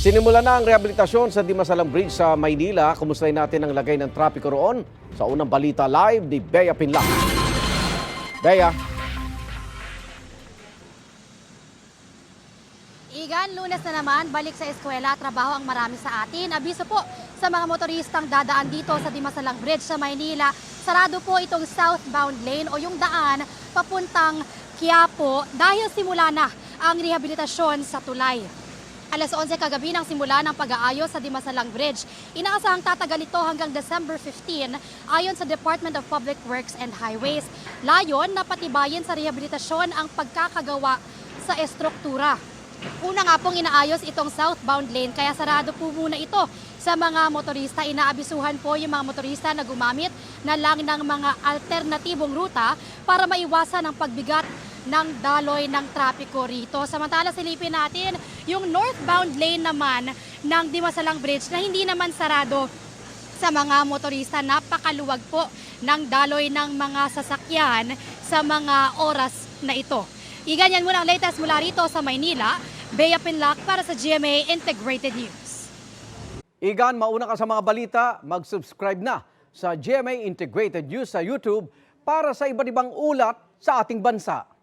Sinimula na ang rehabilitasyon sa Dimasalang Bridge sa Maynila. Kumustahin natin ang lagay ng trapiko roon sa unang balita live ni Bea Pinlac. Bea. Igan, Lunes na naman, balik sa eskwela, trabaho ang marami sa atin. Abiso po sa mga motoristang dadaan dito sa Dimasalang Bridge sa Maynila. Sarado po itong southbound lane o yung daan papuntang Quiapo dahil simula na ang rehabilitasyon sa tulay. Alas 11 kagabi nang simula ng pag-aayos sa Dimasalang Bridge. Inaasahang tatagal ito hanggang December 15 ayon sa Department of Public Works and Highways. Layon na patibayin sa rehabilitasyon ang pagkakagawa sa estruktura. Una nga pong inaayos itong southbound lane kaya sarado po muna ito sa mga motorista. Inaabisuhan po yung mga motorista na gumamit na lang ng mga alternatibong ruta para maiwasan ang pagbigat ng daloy ng trapiko rito. Samantala silipin natin yung northbound lane naman ng Dimasalang Bridge na hindi naman sarado sa mga motorista. Napakaluwag po ng daloy ng mga sasakyan sa mga oras na ito. Iganyan muna ang latest mula rito sa Maynila. Bea Pinlac para sa GMA Integrated News. Igan, mauna ka sa mga balita, mag-subscribe na sa GMA Integrated News sa YouTube para sa iba't ibang ulat sa ating bansa.